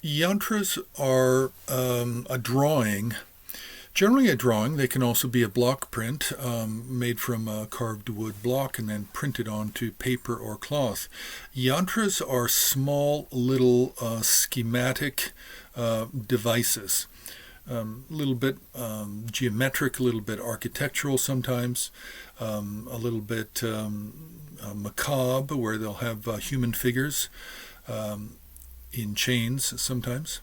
Yantras are a drawing, generally a drawing. They can also be a block print made from a carved wood block and then printed onto paper or cloth. Yantras are small little schematic devices. A little bit geometric, a little bit architectural sometimes, a little bit macabre, where they'll have human figures in chains sometimes,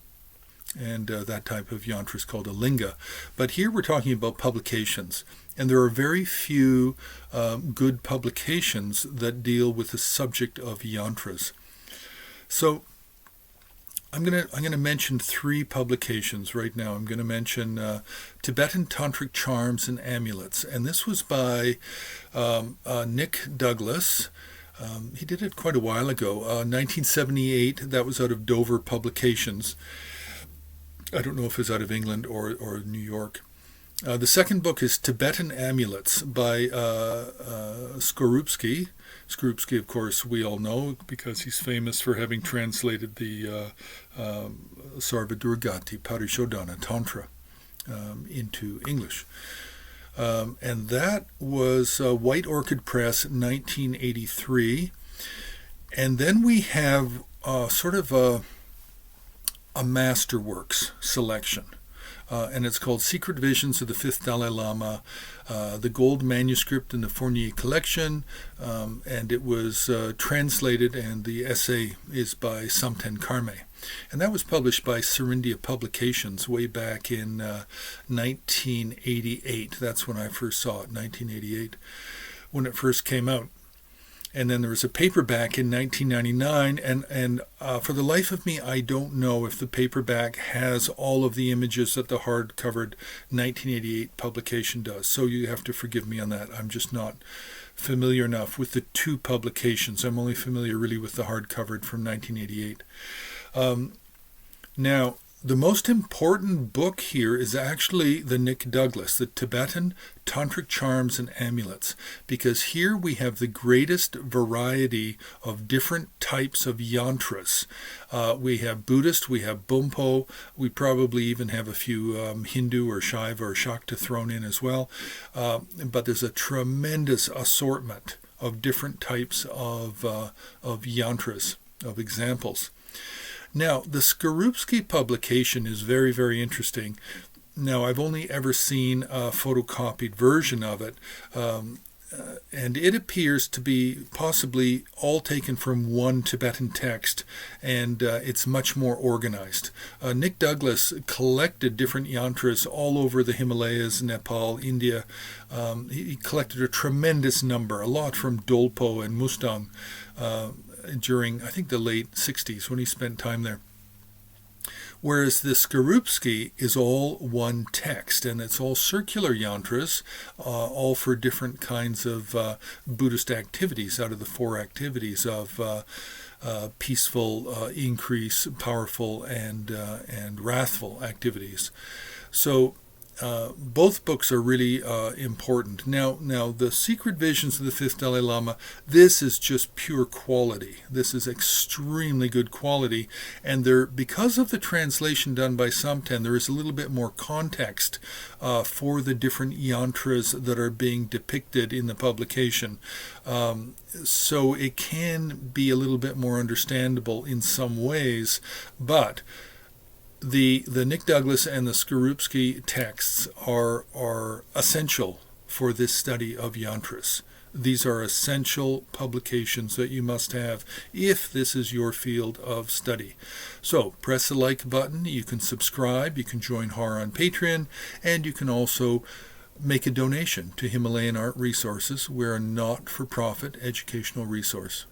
and that type of yantra is called a linga. But here we're talking about publications, and there are very few good publications that deal with the subject of yantras. So I'm gonna mention three publications right now. I'm gonna mention Tibetan Tantric Charms and Amulets, and this was by Nick Douglas. He did it quite a while ago, 1978. That was out of Dover Publications. I don't know if it's out of England or New York. The second book is Tibetan Amulets by Skorupski. Skorupski, of course, we all know because he's famous for having translated the Sarvadurgati Parishodhana Tantra into English. And that was White Orchid Press, 1983. And then we have sort of a masterworks selection. And it's called Secret Visions of the Fifth Dalai Lama, the Gold Manuscript in the Fournier collection, and it was translated, and the essay is by Samten Karmay. And that was published by Serindia Publications way back in 1988. That's when I first saw it, 1988, when it first came out. And then there was a paperback in 1999, and for the life of me, I don't know if the paperback has all of the images that the hard-covered 1988 publication does. So you have to forgive me on that. I'm just not familiar enough with the two publications. I'm only familiar really with the hard-covered from 1988. Now, the most important book here is actually the Nick Douglas, the Tibetan Tantric Charms and Amulets, because here we have the greatest variety of different types of yantras. We have Buddhist, we have Bumpo, we probably even have a few Hindu or Shaiva or Shakta thrown in as well, but there's a tremendous assortment of different types of yantras, of examples. Now, the Skorupski publication is very, very interesting. Now, I've only ever seen a photocopied version of it, and it appears to be possibly all taken from one Tibetan text, and it's much more organized. Nick Douglas collected different yantras all over the Himalayas, Nepal, India. He collected a tremendous number, a lot from Dolpo and Mustang, during, I think, the late 60s when he spent time there. Whereas the Skorupski is all one text, and it's all circular yantras, all for different kinds of Buddhist activities out of the four activities of peaceful, increase, powerful, and wrathful activities. So both books are really important. Now, the Secret Visions of the Fifth Dalai Lama, this is just pure quality. This is extremely good quality. And because of the translation done by Samten, there is a little bit more context for the different yantras that are being depicted in the publication. So it can be a little bit more understandable in some ways, but the Nick Douglas and the Skorupski texts are essential for this study of yantras. These are essential publications that you must have if this is your field of study. So press the like button. You can subscribe. You can join HAR on Patreon, and you can also make a donation to Himalayan Art Resources. We're a not-for-profit educational resource.